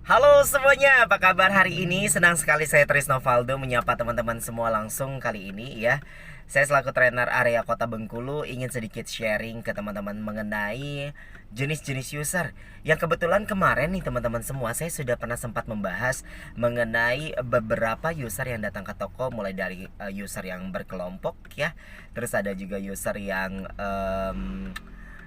Halo semuanya, apa kabar hari ini? Senang sekali saya Trisnovaldo menyapa teman-teman semua langsung kali ini ya. Saya selaku trainer area Kota Bengkulu ingin sedikit sharing ke teman-teman mengenai jenis-jenis user. Yang kebetulan kemarin nih teman-teman semua, saya sudah pernah sempat membahas mengenai beberapa user yang datang ke toko, mulai dari user yang berkelompok ya. Terus ada juga user yang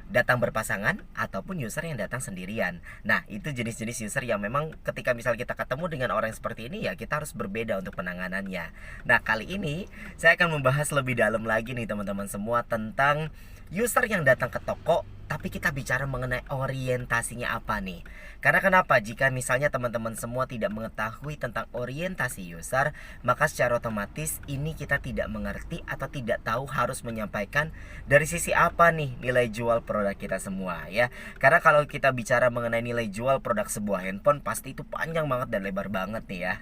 datang berpasangan ataupun user yang datang sendirian. Nah, itu jenis-jenis user yang memang ketika misal kita ketemu dengan orang seperti ini ya kita harus berbeda untuk penanganannya. Nah, kali ini saya akan membahas lebih dalam lagi nih teman-teman semua tentang user yang datang ke toko tapi kita bicara mengenai orientasinya apa nih. Karena kenapa? Jika misalnya teman-teman semua tidak mengetahui tentang orientasi user, maka secara otomatis ini kita tidak mengerti atau tidak tahu harus menyampaikan dari sisi apa nih nilai jual produk kita semua ya. Karena kalau kita bicara mengenai nilai jual produk sebuah handphone pasti itu panjang banget dan lebar banget nih ya.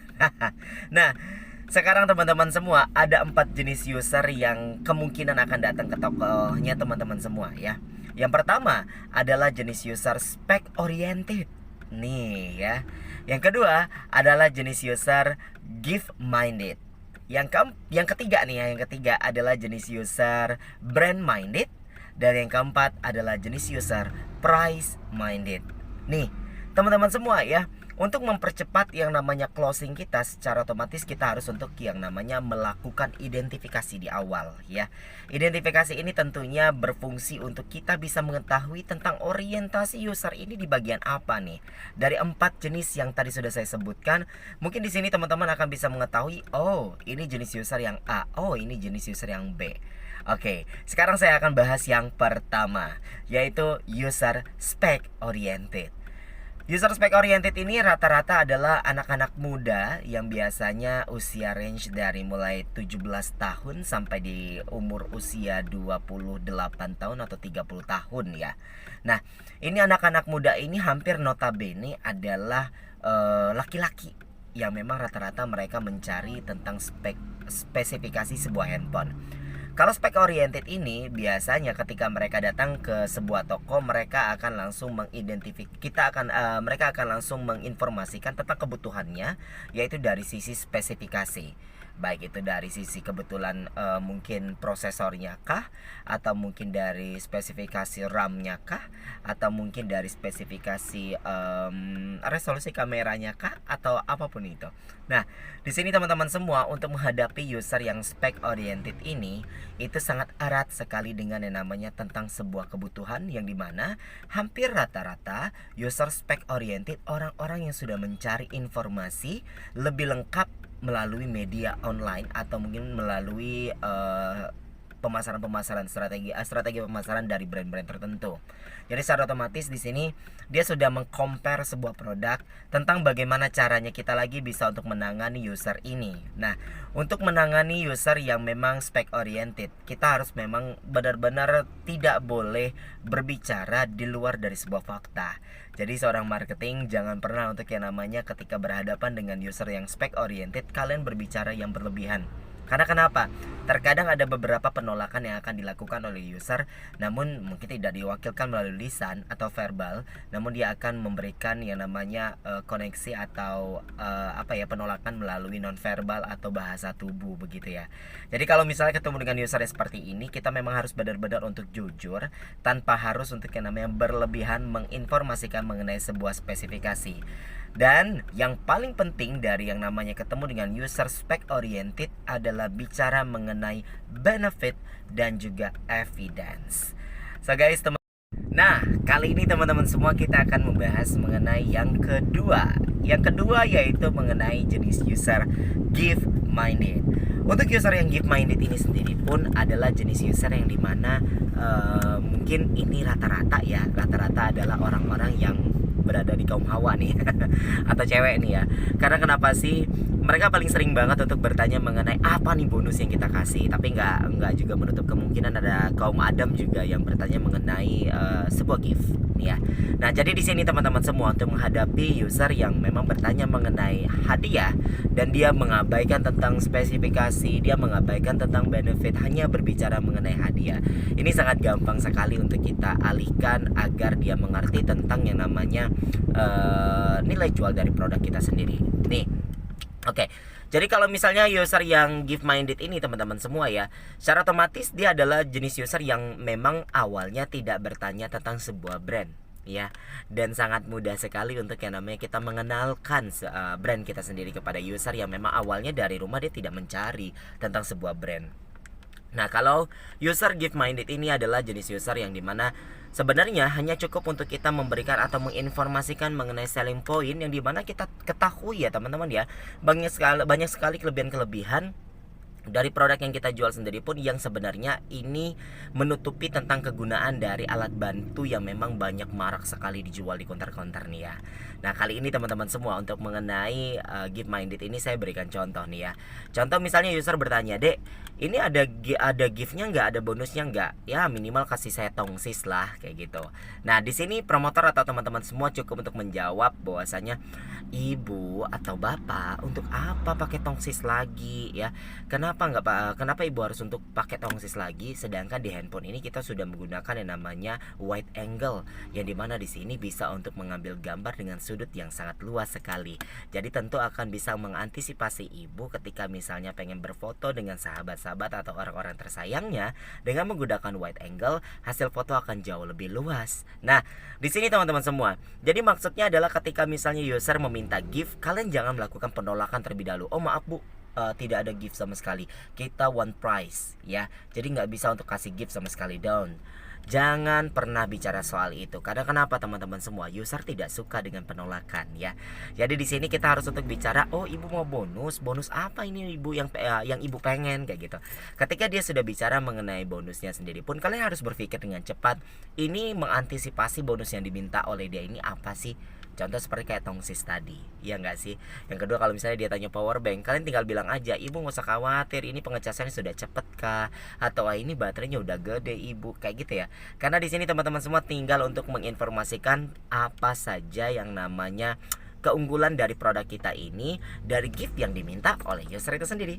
Nah, sekarang teman-teman semua ada 4 jenis user yang kemungkinan akan datang ke tokonya teman-teman semua ya. Yang pertama adalah jenis user spec oriented nih ya. Yang kedua adalah jenis user gift minded. Yang ketiga nih ya, yang ketiga adalah jenis user brand minded. Dan yang keempat adalah jenis user price minded. Nih, teman-teman semua ya, untuk mempercepat yang namanya closing kita secara otomatis kita harus untuk yang namanya melakukan identifikasi di awal ya. Identifikasi ini tentunya berfungsi untuk kita bisa mengetahui tentang orientasi user ini di bagian apa nih. Dari 4 jenis yang tadi sudah saya sebutkan, mungkin di sini teman-teman akan bisa mengetahui, oh, ini jenis user yang A, oh, ini jenis user yang B. Oke, sekarang saya akan bahas yang pertama, yaitu user spec oriented. User spec oriented ini rata-rata adalah anak-anak muda yang biasanya usia range dari mulai 17 tahun sampai di umur usia 28 tahun atau 30 tahun ya. Nah, ini anak-anak muda ini hampir notabene adalah laki-laki yang memang rata-rata mereka mencari tentang spesifikasi sebuah handphone. Kalau spek oriented ini biasanya ketika mereka datang ke sebuah toko mereka akan langsung mereka akan langsung menginformasikan tentang kebutuhannya, yaitu dari sisi spesifikasi. Baik itu dari sisi kebetulan mungkin prosesornya kah, atau mungkin dari spesifikasi RAM-nya kah, atau mungkin dari spesifikasi resolusi kameranya kah, atau apapun itu. Nah, di sini teman-teman semua untuk menghadapi user yang spec oriented ini itu sangat erat sekali dengan yang namanya tentang sebuah kebutuhan, yang dimana hampir rata-rata user spec oriented orang-orang yang sudah mencari informasi lebih lengkap melalui media online atau mungkin melalui pemasaran strategi pemasaran dari brand-brand tertentu. Jadi secara otomatis di sini dia sudah mengcompare sebuah produk tentang bagaimana caranya kita lagi bisa untuk menangani user ini. Nah, untuk menangani user yang memang spec oriented, kita harus memang benar-benar tidak boleh berbicara di luar dari sebuah fakta. Jadi seorang marketing jangan pernah untuk yang namanya ketika berhadapan dengan user yang spec oriented kalian berbicara yang berlebihan. Karena kenapa? Terkadang ada beberapa penolakan yang akan dilakukan oleh user, namun mungkin tidak diwakilkan melalui lisan atau verbal, namun dia akan memberikan yang namanya koneksi atau penolakan melalui nonverbal atau bahasa tubuh begitu ya. Jadi kalau misalnya ketemu dengan user yang seperti ini, kita memang harus benar-benar untuk jujur tanpa harus untuk yang namanya berlebihan menginformasikan mengenai sebuah spesifikasi. Dan yang paling penting dari yang namanya ketemu dengan user spec oriented adalah bicara mengenai benefit dan juga evidence. So guys, nah, kali ini teman-teman semua kita akan membahas mengenai yang kedua. Yang kedua yaitu mengenai jenis user gift minded. Untuk user yang gift minded ini sendiri pun adalah jenis user yang dimana mungkin ini rata-rata adalah orang-orang yang berada di kaum hawa nih atau cewek nih ya. Karena kenapa sih? mereka paling sering banget untuk bertanya mengenai apa nih bonus yang kita kasih. Tapi nggak juga menutup kemungkinan ada kaum Adam juga yang bertanya mengenai sebuah gift ya. Nah, jadi di sini teman-teman semua, untuk menghadapi user yang memang bertanya mengenai hadiah dan dia mengabaikan tentang spesifikasi, dia mengabaikan tentang benefit, hanya berbicara mengenai hadiah. Ini sangat gampang sekali untuk kita alihkan agar dia mengerti tentang yang namanya nilai jual dari produk kita sendiri. Nih, oke. Jadi kalau misalnya user yang gift minded ini teman-teman semua ya, secara otomatis dia adalah jenis user yang memang awalnya tidak bertanya tentang sebuah brand ya, dan sangat mudah sekali untuk yang namanya kita mengenalkan brand kita sendiri kepada user yang memang awalnya dari rumah dia tidak mencari tentang sebuah brand. Nah, kalau user gift minded ini adalah jenis user yang dimana sebenarnya hanya cukup untuk kita memberikan atau menginformasikan mengenai selling point yang dimana kita ketahui ya teman-teman ya, banyak sekali kelebihan-kelebihan dari produk yang kita jual sendiri pun yang sebenarnya ini menutupi tentang kegunaan dari alat bantu yang memang banyak marak sekali dijual di counter-counter nih ya. Nah, kali ini teman-teman semua, untuk mengenai gift minded ini saya berikan contoh nih ya. Contoh misalnya user bertanya, "Dek, ini ada giftnya nggak, ada bonusnya nggak?" Ya minimal kasih saya tongsis lah kayak gitu. Nah, di sini promotor atau teman-teman semua cukup untuk menjawab bahwasanya, "Ibu atau bapak, untuk apa pakai tongsis lagi ya? Kenapa ibu harus untuk pakai tongsis lagi, sedangkan di handphone ini kita sudah menggunakan yang namanya wide angle, yang dimana di sini bisa untuk mengambil gambar dengan sudut yang sangat luas sekali. Jadi tentu akan bisa mengantisipasi ibu ketika misalnya pengen berfoto dengan sahabat-sahabat atau orang-orang tersayangnya dengan menggunakan wide angle, hasil foto akan jauh lebih luas." Nah, di sini teman-teman semua, jadi maksudnya adalah ketika misalnya user meminta gift, kalian jangan melakukan penolakan terlebih dahulu. "Oh maaf bu, tidak ada gift sama sekali, kita one price ya, jadi nggak bisa untuk kasih gift sama sekali." Down, jangan pernah bicara soal itu, karena kenapa teman-teman semua, user tidak suka dengan penolakan ya. Jadi di sini kita harus untuk bicara, "Oh ibu mau bonus apa ini ibu yang ibu pengen?" kayak gitu. Ketika dia sudah bicara mengenai bonusnya sendiri pun, kalian harus berpikir dengan cepat, ini mengantisipasi bonus yang diminta oleh dia ini apa sih. Contoh seperti kayak tongsis tadi, ya nggak sih? Yang kedua, kalau misalnya dia tanya power bank, kalian tinggal bilang aja, "Ibu nggak usah khawatir, ini pengecasannya sudah cepet kah?" Atau ini baterainya udah gede ibu, kayak gitu ya. Karena di sini teman-teman semua tinggal untuk menginformasikan apa saja yang namanya keunggulan dari produk kita ini dari gift yang diminta oleh user itu sendiri.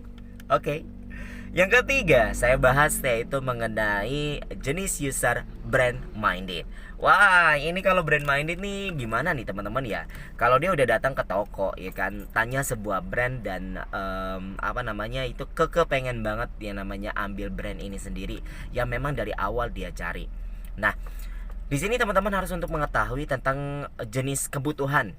Oke. Yang ketiga, saya bahas yaitu mengenai jenis user brand minded. Wah, ini kalau brand minded nih gimana nih teman-teman ya? Kalau dia udah datang ke toko ya kan, tanya sebuah brand dan apa namanya itu pengen banget yang namanya ambil brand ini sendiri yang memang dari awal dia cari. Nah, di sini teman-teman harus untuk mengetahui tentang jenis kebutuhan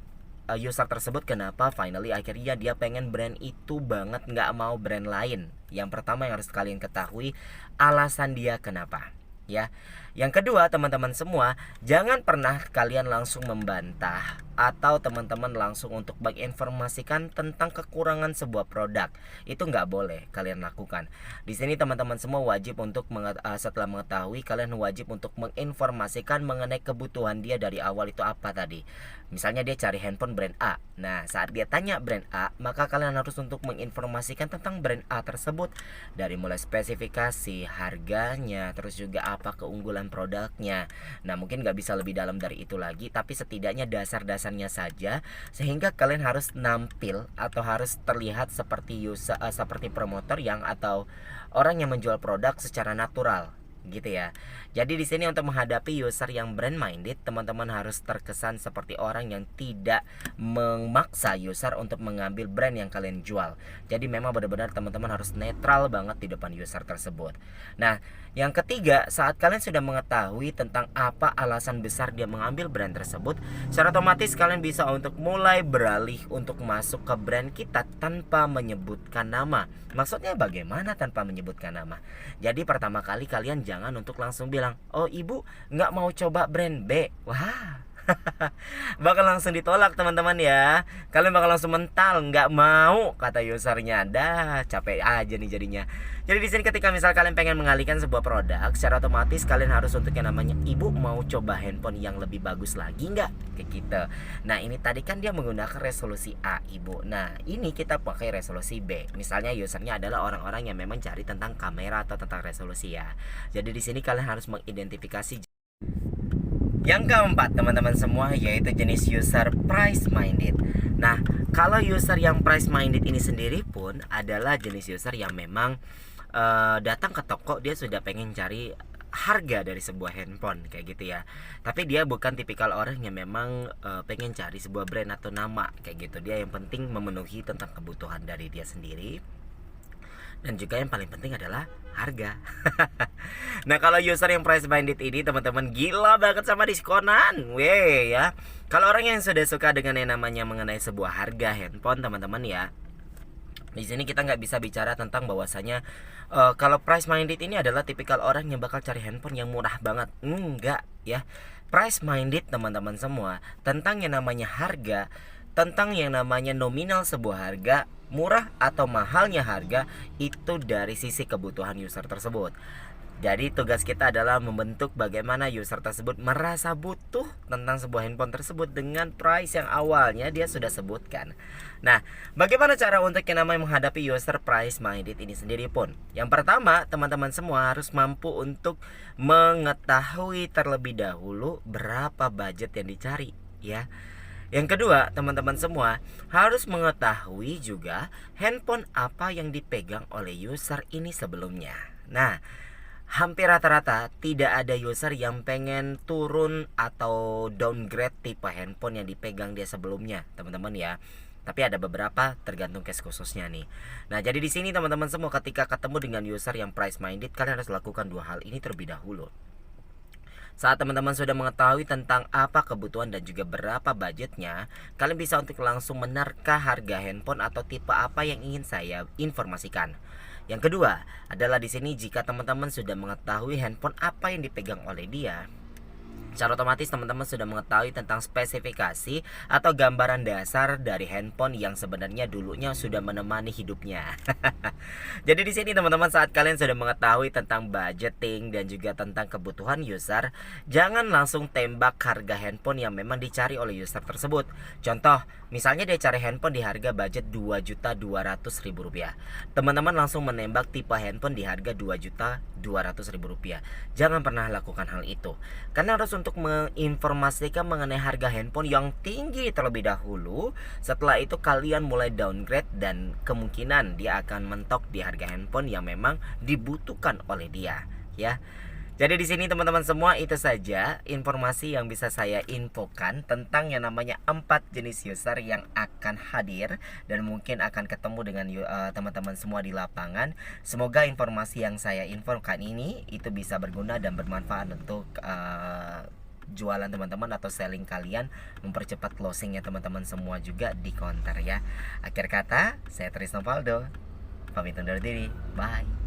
user tersebut, kenapa finally akhirnya dia pengen brand itu banget, nggak mau brand lain. Yang pertama yang harus kalian ketahui, alasan dia kenapa ya. Yang kedua teman-teman semua, jangan pernah kalian langsung membantah atau teman-teman langsung untuk menginformasikan tentang kekurangan sebuah produk. Itu nggak boleh kalian lakukan. Di sini teman-teman semua wajib untuk setelah mengetahui, kalian wajib untuk menginformasikan mengenai kebutuhan dia dari awal itu apa tadi. Misalnya dia cari handphone brand A. Nah, saat dia tanya brand A, maka kalian harus untuk menginformasikan tentang brand A tersebut, dari mulai spesifikasi, harganya, terus juga apa keunggulan produknya. Nah, mungkin nggak bisa lebih dalam dari itu lagi, tapi setidaknya dasar-dasarnya saja, sehingga kalian harus nampil atau harus terlihat seperti seperti promotor yang atau orang yang menjual produk secara natural gitu ya. Jadi di sini untuk menghadapi user yang brand minded, teman-teman harus terkesan seperti orang yang tidak memaksa user untuk mengambil brand yang kalian jual. Jadi memang benar-benar teman-teman harus netral banget di depan user tersebut. Nah, yang ketiga, saat kalian sudah mengetahui tentang apa alasan besar dia mengambil brand tersebut, secara otomatis kalian bisa untuk mulai beralih untuk masuk ke brand kita tanpa menyebutkan nama. Maksudnya bagaimana tanpa menyebutkan nama? Jadi pertama kali kalian jangan untuk langsung bilang, "Oh ibu nggak mau coba brand B." Wah, bakal langsung ditolak teman-teman ya. Kalian bakal langsung mental, nggak mau kata usernya. Dah capek aja nih jadinya. Jadi di sini ketika misal kalian pengen mengalihkan sebuah produk, secara otomatis kalian harus untuk yang namanya ibu mau coba handphone yang lebih bagus lagi nggak kayak gitu. Nah ini tadi kan dia menggunakan resolusi A ibu. Nah ini kita pakai resolusi B. Misalnya usernya adalah orang-orang yang memang cari tentang kamera atau tentang resolusi ya. Jadi di sini kalian harus mengidentifikasi. Yang keempat teman-teman semua yaitu jenis user price minded. Nah kalau user yang price minded ini sendiri pun adalah jenis user yang memang datang ke toko dia sudah pengen cari harga dari sebuah handphone kayak gitu ya. Tapi dia bukan tipikal orang yang memang pengen cari sebuah brand atau nama kayak gitu. Dia yang penting memenuhi tentang kebutuhan dari dia sendiri. Dan juga yang paling penting adalah harga. Nah kalau user yang price minded ini teman-teman gila banget sama diskonan. Weh ya. Kalau orang yang sudah suka dengan yang namanya mengenai sebuah harga handphone teman-teman ya. Di sini kita nggak bisa bicara tentang bahwasanya kalau price minded ini adalah tipikal orang yang bakal cari handphone yang murah banget. Enggak ya. Price minded teman-teman semua tentang yang namanya harga, tentang yang namanya nominal sebuah harga, murah atau mahalnya harga itu dari sisi kebutuhan user tersebut. Jadi tugas kita adalah membentuk bagaimana user tersebut merasa butuh tentang sebuah handphone tersebut dengan price yang awalnya dia sudah sebutkan. Nah, bagaimana cara untuk yang namanya menghadapi user price minded ini sendiri pun? Yang pertama, teman-teman semua harus mampu untuk mengetahui terlebih dahulu berapa budget yang dicari ya. Yang kedua, teman-teman semua harus mengetahui juga handphone apa yang dipegang oleh user ini sebelumnya. Nah, hampir rata-rata tidak ada user yang pengen turun atau downgrade tipe handphone yang dipegang dia sebelumnya, teman-teman ya. Tapi ada beberapa tergantung case khususnya nih. Nah, jadi di sini teman-teman semua ketika ketemu dengan user yang price minded, kalian harus lakukan dua hal ini terlebih dahulu. Saat teman-teman sudah mengetahui tentang apa kebutuhan dan juga berapa budgetnya, kalian bisa untuk langsung menerka harga handphone atau tipe apa yang ingin saya informasikan. Yang kedua adalah di sini jika teman-teman sudah mengetahui handphone apa yang dipegang oleh dia, secara otomatis teman-teman sudah mengetahui tentang spesifikasi atau gambaran dasar dari handphone yang sebenarnya dulunya sudah menemani hidupnya. Jadi di sini teman-teman saat kalian sudah mengetahui tentang budgeting dan juga tentang kebutuhan user, jangan langsung tembak harga handphone yang memang dicari oleh user tersebut. Contoh, misalnya dia cari handphone di harga budget Rp2.200.000. Teman-teman langsung menembak tipe handphone di harga Rp2.200.000. Jangan pernah lakukan hal itu. Karena harus untuk menginformasikan mengenai harga handphone yang tinggi terlebih dahulu. Setelah itu kalian mulai downgrade dan kemungkinan dia akan mentok di harga handphone yang memang dibutuhkan oleh dia, ya. Jadi di sini teman-teman semua itu saja informasi yang bisa saya infokan tentang yang namanya 4 jenis user yang akan hadir dan mungkin akan ketemu dengan teman-teman semua di lapangan. Semoga informasi yang saya infokan ini itu bisa berguna dan bermanfaat untuk jualan teman-teman atau selling kalian, mempercepat closingnya teman-teman semua juga di counter ya. Akhir kata, saya Trisno Valdo pamit undur diri. Bye.